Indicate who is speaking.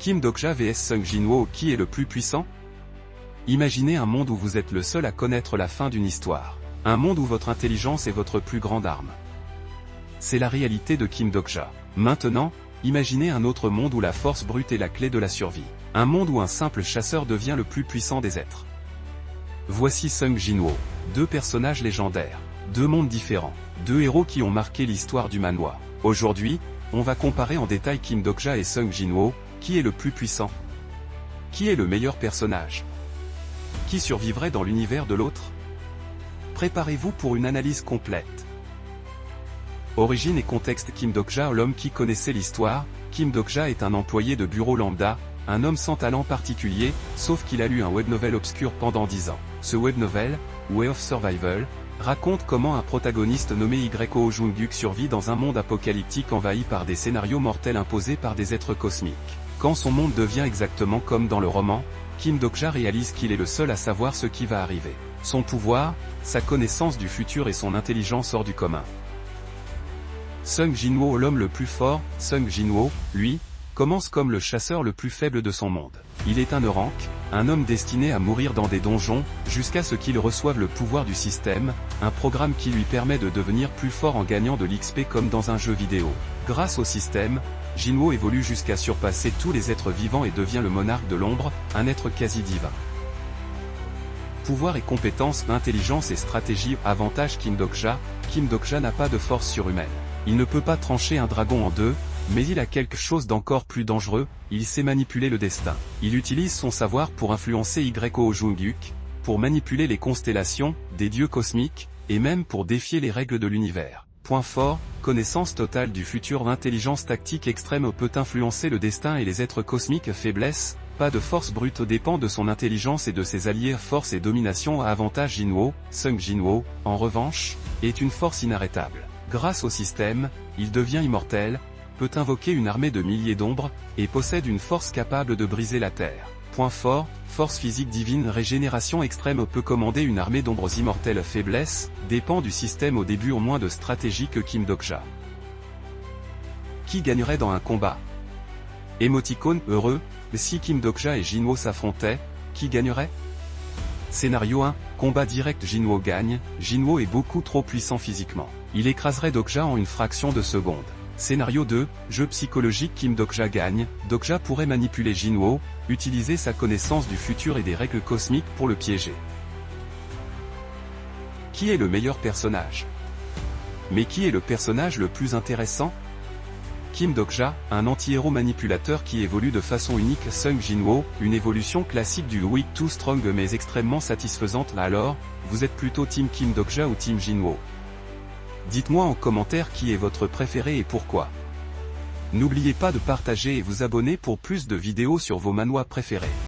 Speaker 1: Kim Dokja vs Sung Jinwoo, qui est le plus puissant? Imaginez un monde où vous êtes le seul à connaître la fin d'une histoire. Un monde où votre intelligence est votre plus grande arme. C'est la réalité de Kim Dokja. Maintenant, imaginez un autre monde où la force brute est la clé de la survie. Un monde où un simple chasseur devient le plus puissant des êtres. Voici Sung Jinwoo. Deux personnages légendaires. Deux mondes différents. Deux héros qui ont marqué l'histoire du manhwa. Aujourd'hui, on va comparer en détail Kim Dokja et Sung Jinwoo. Qui est le plus puissant? Qui est le meilleur personnage? Qui survivrait dans l'univers de l'autre? Préparez-vous pour une analyse complète. Origine et contexte. Kim Dokja, l'homme qui connaissait l'histoire. Kim Dokja est un employé de bureau lambda, un homme sans talent particulier, sauf qu'il a lu un web novel obscur pendant 10 ans. Ce web novel, Way of Survival, raconte comment un protagoniste nommé Yeo Jung-guk survit dans un monde apocalyptique envahi par des scénarios mortels imposés par des êtres cosmiques. Quand son monde devient exactement comme dans le roman, Kim Dokja réalise qu'il est le seul à savoir ce qui va arriver. Son pouvoir, sa connaissance du futur et son intelligence hors du commun. Sung Jinwoo, l'homme le plus fort. Sung Jinwoo, lui, commence comme le chasseur le plus faible de son monde. Il est un Eurank, un homme destiné à mourir dans des donjons, jusqu'à ce qu'il reçoive le pouvoir du système, un programme qui lui permet de devenir plus fort en gagnant de l'XP comme dans un jeu vidéo. Grâce au système, Jinwoo évolue jusqu'à surpasser tous les êtres vivants et devient le monarque de l'ombre, un être quasi divin. Pouvoir et compétences, intelligence et stratégie. Avantage Kim Dokja. Kim Dokja n'a pas de force surhumaine. Il ne peut pas trancher un dragon en deux, mais il a quelque chose d'encore plus dangereux, il sait manipuler le destin. Il utilise son savoir pour influencer Yeo Jung-guk, pour manipuler les constellations, des dieux cosmiques, et même pour défier les règles de l'univers. Point fort, connaissance totale du futur. Intelligence tactique extrême, peut influencer le destin et les êtres cosmiques. Faiblesse, pas de force brute, dépend de son intelligence et de ses alliés. Force et domination. Avantage Jinwoo. Sung Jinwoo, en revanche, est une force inarrêtable. Grâce au système, il devient immortel, peut invoquer une armée de milliers d'ombres, et possède une force capable de briser la terre. Point fort, force physique divine. Régénération extrême, peut commander une armée d'ombres immortelles. Faiblesse, dépend du système. Au début, moins de stratégie que Kim Dokja. Qui gagnerait dans un combat? Émoticône heureux. Si Kim Dokja et Jinwoo s'affrontaient, qui gagnerait? Scénario 1, combat direct. Jinwoo gagne. Jinwoo est beaucoup trop puissant physiquement. Il écraserait Dokja en une fraction de seconde. Scénario 2, jeu psychologique. Kim Dokja gagne. Dokja pourrait manipuler Jinwoo, utiliser sa connaissance du futur et des règles cosmiques pour le piéger. Qui est le meilleur personnage? Mais qui est le personnage le plus intéressant? Kim Dokja, un anti-héros manipulateur qui évolue de façon unique. Sung Jinwoo, une évolution classique du weak to strong mais extrêmement satisfaisante. Alors, vous êtes plutôt team Kim Dokja ou team Jinwoo? Dites-moi en commentaire qui est votre préféré et pourquoi. N'oubliez pas de partager et vous abonner pour plus de vidéos sur vos manhwas préférés.